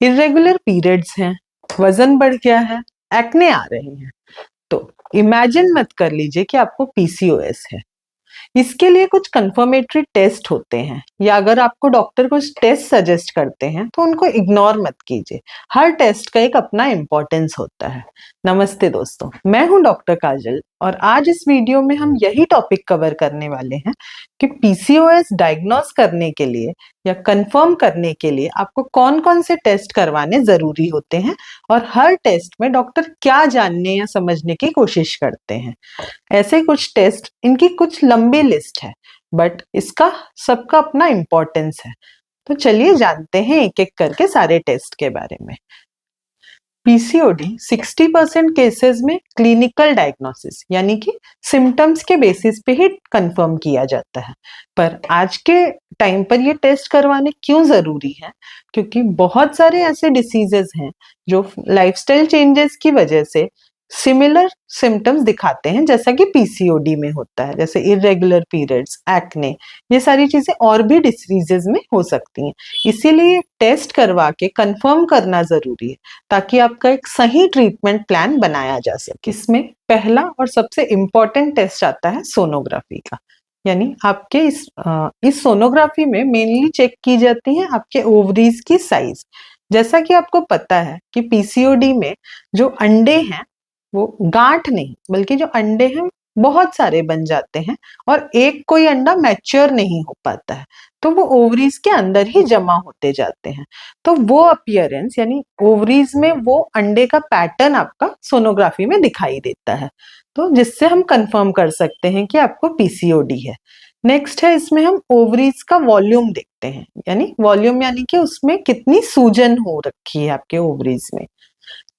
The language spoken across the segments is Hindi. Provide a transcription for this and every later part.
इरेगुलर पीरियड्स हैं, वजन बढ़ गया है, एक्ने आ रहे हैं, तो इमेजिन मत कर लीजिए कि आपको पीसीओएस है। इसके लिए कुछ कंफर्मेटरी टेस्ट होते हैं, या अगर आपको डॉक्टर कुछ टेस्ट सजेस्ट करते हैं तो उनको इग्नोर मत कीजिए। हर टेस्ट का एक अपना इम्पोर्टेंस होता है। नमस्ते दोस्तों, मैं हूं डॉक्टर काजल और आज इस वीडियो में हम यही टॉपिक कवर करने वाले हैं कि पीसीओएस डायग्नोस करने के लिए या कंफर्म करने के लिए आपको कौन कौन से टेस्ट करवाने जरूरी होते हैं और हर टेस्ट में डॉक्टर क्या जानने या समझने की कोशिश करते हैं। ऐसे कुछ टेस्ट, इनकी कुछ लंबी लिस्ट है, बट इसका सबका अपना इम्पोर्टेंस है। तो चलिए जानते हैं एक एक करके सारे टेस्ट के बारे में। पीसीओडी 60% केसेस में क्लिनिकल डायग्नोसिस यानी कि सिम्टम्स के बेसिस पे ही कंफर्म किया जाता है। पर आज के टाइम पर ये टेस्ट करवाने क्यों जरूरी है? क्योंकि बहुत सारे ऐसे डिसीजेस हैं जो लाइफस्टाइल चेंजेस की वजह से सिमिलर सिम्टम्स दिखाते हैं, जैसा कि पीसीओडी में होता है, जैसे इरेगुलर पीरियड्स, एक्ने, ये सारी चीजें और भी डिसीजेस में हो सकती हैं। इसीलिए टेस्ट करवा के कंफर्म करना जरूरी है ताकि आपका एक सही ट्रीटमेंट प्लान बनाया जा सके। इसमें पहला और सबसे इम्पोर्टेंट टेस्ट आता है सोनोग्राफी का। यानी आपके इस सोनोग्राफी में मेनली चेक की जाती है आपके ओवरीज की साइज। जैसा कि आपको पता है कि पीसीओडी में जो अंडे हैं वो गांठ नहीं, बल्कि जो अंडे हैं बहुत सारे बन जाते हैं और एक कोई अंडा मैच्योर नहीं हो पाता है, तो वो ओवरीज के अंदर ही जमा होते जाते हैं। तो वो अपीयरेंस यानी ओवरीज में वो अंडे का पैटर्न आपका सोनोग्राफी में दिखाई देता है, तो जिससे हम कंफर्म कर सकते हैं कि आपको पीसीओडी है। नेक्स्ट है, इसमें हम ओवरीज का वॉल्यूम देखते हैं, यानी वॉल्यूम यानी कि उसमें कितनी सूजन हो रखी है आपके ओवरीज में।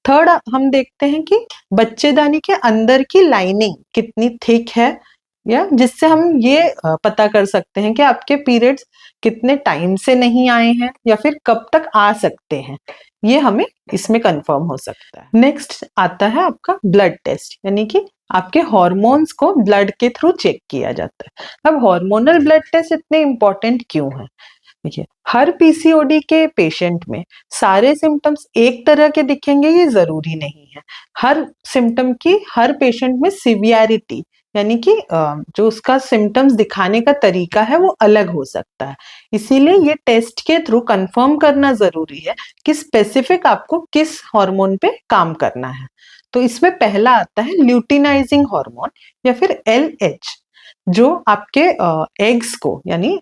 थर्ड, हम देखते हैं कि बच्चेदानी के अंदर की लाइनिंग कितनी थिक है, या जिससे हम ये पता कर सकते हैं कि आपके पीरियड्स कितने टाइम से नहीं आए हैं या फिर कब तक आ सकते हैं। ये हमें इसमें कंफर्म हो सकता है। नेक्स्ट आता है आपका ब्लड टेस्ट, यानी कि आपके हार्मोन्स को ब्लड के थ्रू चेक किया जाता है। अब हार्मोनल ब्लड टेस्ट इतने इंपॉर्टेंट क्यों है? देखिए, हर पीसीओडी के पेशेंट में सारे सिम्टम्स एक तरह के दिखेंगे ये जरूरी नहीं है। हर सिम्टम की हर पेशेंट में सिवियरिटी यानी कि जो उसका सिम्टम्स दिखाने का तरीका है वो अलग हो सकता है। इसीलिए ये टेस्ट के थ्रू कंफर्म करना जरूरी है कि स्पेसिफिक आपको किस हार्मोन पे काम करना है। तो इसमें पहला आता है ल्यूटिनाइजिंग हार्मोन या फिर एलएच, जो आपके एग्स को यानी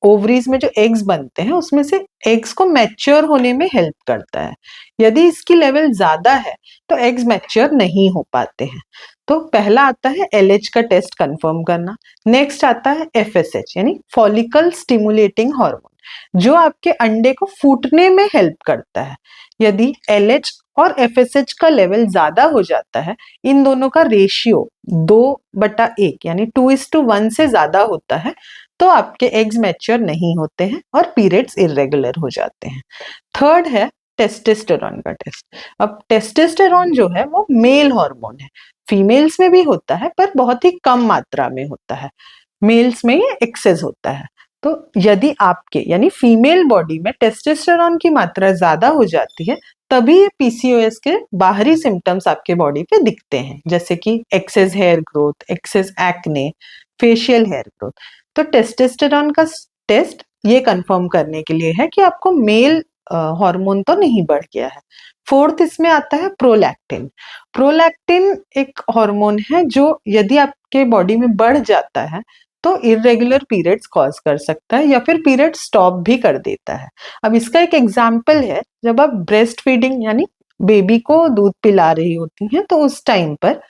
ओवरीज में जो एग्स बनते हैं उसमें से एग्स को मैच्योर होने में हेल्प करता है। यदि इसकी लेवल ज्यादा है तो एग्स मैच्योर नहीं हो पाते हैं। तो पहला आता है एलएच का टेस्ट कंफर्म करना। नेक्स्ट आता है एफएसएच यानी फॉलिकल स्टिमुलेटिंग हार्मोन, जो आपके अंडे को फूटने में हेल्प करता है। यदि एलएच और एफएसएच का लेवल ज्यादा हो जाता है, इन दोनों का रेशियो 2/1 यानी 2:1 से ज्यादा होता है, तो आपके एग्स मैच्योर नहीं होते हैं और पीरियड्स इरेगुलर हो जाते हैं। थर्ड है टेस्टोस्टेरोन का टेस्ट। अब टेस्टोस्टेरोन जो है वो मेल हार्मोन है, फीमेल्स में भी होता है पर बहुत ही कम मात्रा में होता है, मेल्स में ये एक्सेस होता है। तो यदि आपके यानी फीमेल बॉडी में टेस्टोस्टेरोन की मात्रा ज्यादा हो जाती है, तभी ये पीसीओएस के बाहरी सिम्टम्स आपके बॉडी पे दिखते हैं, जैसे कि excess hair growth, excess acne, facial hair growth. तो टेस्टोस्टेरोन का टेस्ट ये कंफर्म करने के लिए है कि आपको मेल हार्मोन तो नहीं बढ़ गया है। फोर्थ इसमें आता है प्रोलैक्टिन। प्रोलैक्टिन एक हार्मोन है जो यदि आपके बॉडी में बढ़ जाता है तो इरेगुलर पीरियड्स कॉज कर सकता है या फिर पीरियड स्टॉप भी कर देता है। अब इसका एक एग्जाम्पल है, जब आप ब्रेस्ट फीडिंग यानी बेबी को दूध पिला रही होती हैं तो उस टाइम पर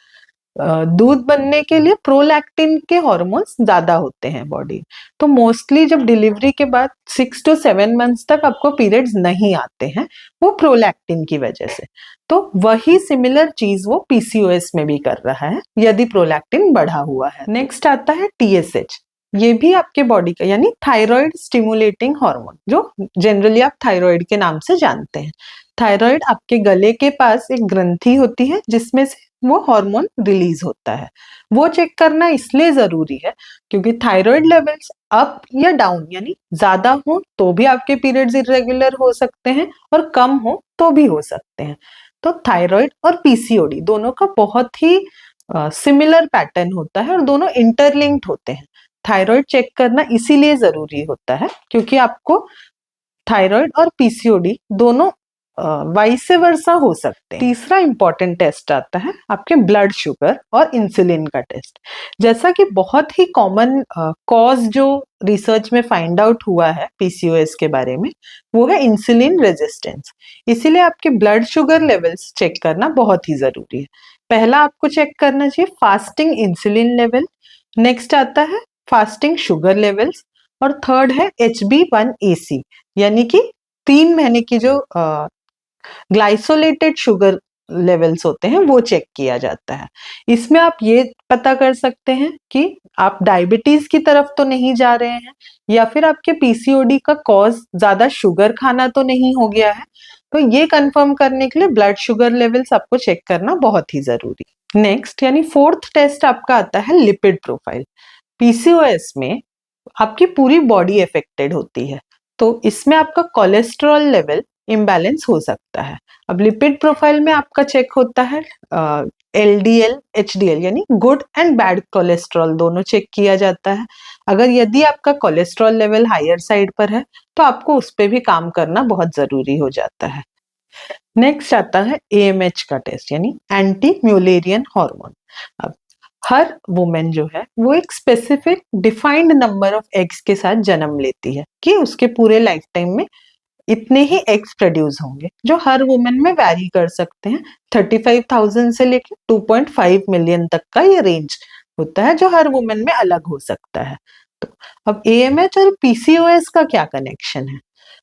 दूध बनने के लिए प्रोलैक्टिन के हॉर्मोन्स ज्यादा होते हैं बॉडी। तो मोस्टली जब डिलीवरी के बाद 6 to 7 मंथ्स तक आपको पीरियड्स नहीं आते हैं, वो प्रोलैक्टिन की वजह से। तो वही सिमिलर चीज वो पीसीओएस में भी कर रहा है यदि प्रोलैक्टिन बढ़ा हुआ है। नेक्स्ट आता है टीएसएच। ये भी आपके बॉडी का यानी थायराइड स्टिमुलेटिंग हार्मोन, जो जनरली आप थायराइड के नाम से जानते हैं। थायराइड आपके गले के पास एक ग्रंथि होती है जिसमें से वो हार्मोन रिलीज होता है। वो चेक करना इसलिए जरूरी है क्योंकि थायराइड लेवल्स अप या डाउन यानी ज्यादा हो तो भी आपके पीरियड्स इरेगुलर हो सकते हैं और कम हो तो भी हो सकते हैं। तो थायराइड और पीसीओडी दोनों का बहुत ही सिमिलर पैटर्न होता है और दोनों इंटरलिंक्ड होते हैं। थायराइड चेक करना इसीलिए जरूरी होता है क्योंकि आपको थायराइड और पीसीओडी दोनों वाइस वर्सा हो सकते हैं। तीसरा इंपॉर्टेंट टेस्ट आता है आपके ब्लड शुगर और इंसुलिन का टेस्ट। जैसा कि बहुत ही कॉमन कॉज जो रिसर्च में फाइंड आउट हुआ है पीसीओएस के बारे में वो है इंसुलिन रेजिस्टेंस। इसीलिए आपके ब्लड शुगर लेवल्स चेक करना बहुत ही जरूरी है। पहला आपको चेक करना चाहिए फास्टिंग इंसुलिन लेवल, नेक्स्ट आता है फास्टिंग शुगर लेवल्स और थर्ड है HB1AC यानी कि 3 महीने की जो ग्लाइसोलेटेड शुगर लेवल्स होते हैं वो चेक किया जाता है। इसमें आप ये पता कर सकते हैं कि आप डायबिटीज की तरफ तो नहीं जा रहे हैं या फिर आपके पीसीओडी का कॉज ज्यादा शुगर खाना तो नहीं हो गया है। तो ये कंफर्म करने के लिए ब्लड शुगर लेवल्स आपको चेक करना बहुत ही जरूरी है। नेक्स्ट यानी फोर्थ टेस्ट आपका आता है लिपिड प्रोफाइल। पीसीओएस में आपकी पूरी बॉडी अफेक्टेड होती है तो इसमें आपका कोलेस्ट्रॉल लेवल इम्बैलेंस हो सकता है। अब लिपिड प्रोफाइल में आपका चेक होता है LDL HDL यानी गुड एंड बैड कोलेस्ट्रॉल दोनों चेक किया जाता है। अगर यदि आपका कोलेस्ट्रॉल लेवल हायर साइड पर है तो आपको उस पर भी काम करना बहुत जरूरी हो जाता है। नेक्स्ट आता है AMH का टेस्ट यानी एंटी म्यूलेरियन हार्मोन। अब हर वुमेन जो है वो एक specific defined number of eggs के साथ जन्म लेती है कि उसके पूरे लाइफ टाइम में इतने ही एग्स प्रोड्यूस होंगे जो हर वुमेन में वैरी कर सकते हैं। 35,000 से लेकर 2.5 मिलियन तक का ये रेंज होता है जो हर वुमेन में अलग हो सकता है। तो अब AMH और PCOS का क्या कनेक्शन है?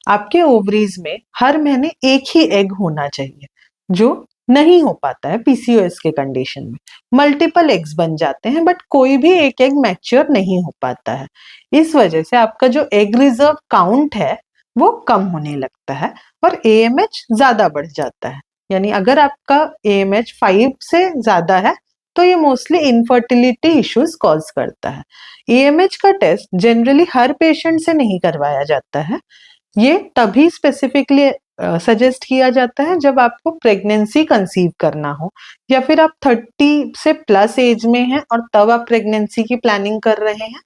आपके ओवरीज में हर महीने एक ही एग होना चाहिए जो नहीं हो पाता है पीसीओएस के कंडीशन में। मल्टीपल एग्स बन जाते हैं बट कोई भी एक एग मैच्योर नहीं हो पाता है। इस वजह से आपका जो एग रिजर्व काउंट है वो कम होने लगता है और AMH ज्यादा बढ़ जाता है। यानी अगर आपका AMH 5 से ज्यादा है तो ये मोस्टली इनफर्टिलिटी इश्यूज कॉज करता है। AMH का टेस्ट जनरली हर पेशेंट से नहीं करवाया जाता है। ये तभी स्पेसिफिकली सजेस्ट किया जाता है जब आपको प्रेगनेंसी कंसीव करना हो या फिर आप 30 से प्लस एज में हैं और तब आप प्रेगनेंसी की प्लानिंग कर रहे हैं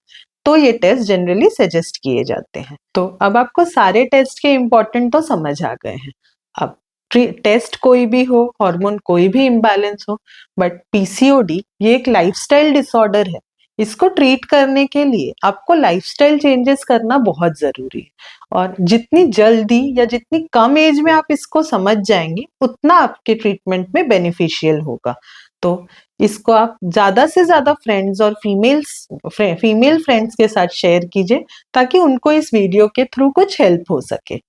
तो ये टेस्ट जनरली सजेस्ट किए जाते हैं। तो अब आपको सारे टेस्ट के इम्पोर्टेंट तो समझ आ गए हैं। अब टेस्ट कोई भी हो, हार्मोन कोई भी इम्बैलेंस हो, बट पीसीओडी ये एक लाइफस्टाइल डिसऑर्डर है। इसको ट्रीट करने के लिए आपको लाइफस्टाइल चेंजेस करना बहुत जरूरी है और जितनी जल्दी या जितनी कम एज में आप इसको समझ जाएंगे उतना आपके ट्रीटमेंट में बेनिफिशियल होगा। तो इसको आप ज्यादा से ज्यादा फ्रेंड्स और फीमेल फ्रेंड्स के साथ शेयर कीजिए ताकि उनको इस वीडियो के थ्रू कुछ हेल्प हो सके।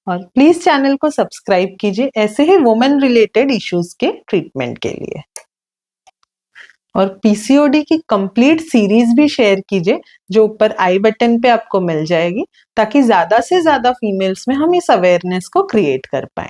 और प्लीज चैनल को सब्सक्राइब कीजिए ऐसे ही वुमेन रिलेटेड इश्यूज के ट्रीटमेंट के लिए। और पीसीओडी की कंप्लीट सीरीज भी शेयर कीजिए जो ऊपर आई बटन पे आपको मिल जाएगी ताकि ज्यादा से ज्यादा फीमेल्स में हम इस अवेयरनेस को क्रिएट कर पाए।